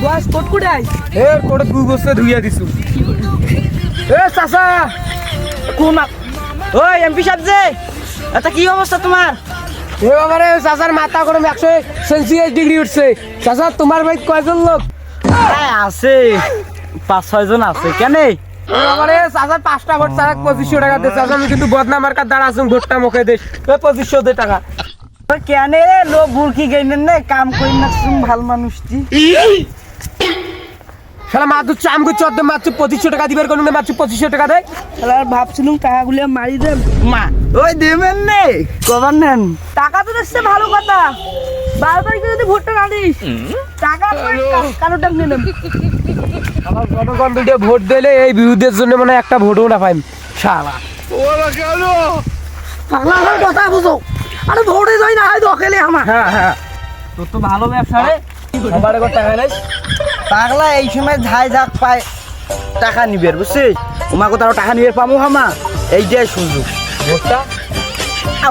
বস coat কুড়াই এ coat 2 বছর ধুইয়া দিছু এ চাচা কোন ওই এমপি সাহেব যে এটা কি অবস্থা তোমার? এ বাবারে চাচার মাথা গরম 146 ডিগ্রি উঠছে। চাচা তোমার ভাই কয়জন লোক? আছে 5-6 জন আছে কেন? বাবারে চাচার 5টা ভোট চাচা 2500 টাকা দে। চাচা আমি কিন্তু বদনাম মার্কার দাঁড়া আছুম ভোটটা মুখে দে 2500 দে টাকা। কেন লো বুরকি গইনেন না কাম কইন না তুমি ভাল মানুষ দি শালা মাদু চাম কো 14 মাত্র 2500 টাকা দিবার কোন মাত্র 2500 টাকা দে। শালা ভাবছিলাম টাকাগুলো মারি দেব মা ওই দেবেন নে কবার নেন টাকা তো দিচ্ছে ভালো কথা 12 তারিখে যদি ভোটটা না দিস টাকা কারোটা নিয়ে নেব আমার জনগণ দুটো ভোট দিলে এই বিরোধীদের জন্য মানে একটা ভোটও না পাইম শালা ওরা কেন পাগলা কথা বুঝো আরে ভোটে যাই না হয় দখলে আমার হ্যাঁ হ্যাঁ তোর তো ভালো ব্যবসা রে আমার কত টাকা নাই পাগলা এই সময় ঝাই ঝাক পায় টাকা নিবের বুঝছিস তোমাকে তারও টাকা নিবে পামু হামা এই যে সুযোগ ভোটটা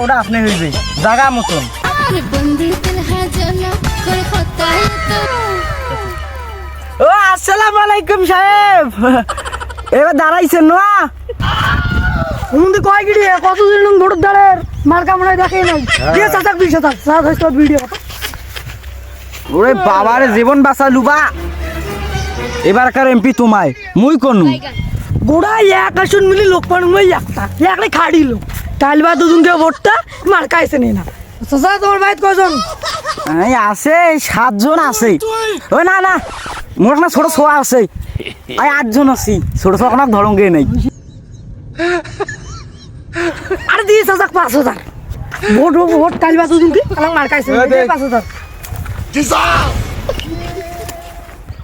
ওটা আপনি হইবে জাগা মতন ও আসসালামু আলাইকুম সাহেব এবার দাঁড়াইছেন না উনি কয় গিরি কতদিন ভোট দাঁড়ের মার কামড়ায় দেখে নাই দিয়ে চাচাক 20,000 সাত হইতো ভিডিও ওরে বাবারে জীবন বাঁচা লুবা এবারকার এমপি তোমায় মুই কোন গোড়া এক আসন মিলি লোক পানুমাই একটা একলে খাড়ি লোক তাইল বা দুজনকে ভোটটা মার কাইছে না চাচা তোমার ভাই কজন এই আছে 7 জন আছে ওই না না মোর না ছোট ছোয়া আছে আই 8 জন আছি ছোট ছোয়া কোনো ধরঙ্গে নাই আরে দিয়ে চাচাক 5,000 ভোট ভোট তাইল বা দুজনকে কালাম মার কাইছে 5,000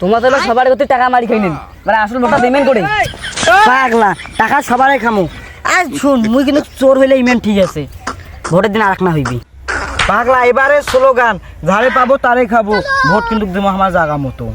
তোমাদের সবার গতি টাকা মারি খাই নেন মানে আসল মোটা পেমেন্ট করে পাগলা টাকা সবারই খামু আজ শুন মুই কিন্তু চোর হইলে ইমান ঠিক আছে ভোটের দিন আরেক না হইবি পাগলা এবারে স্লোগান যারে পাবো তারে খাবো ভোট কিন্তু দেবো আমার জায়গা মতো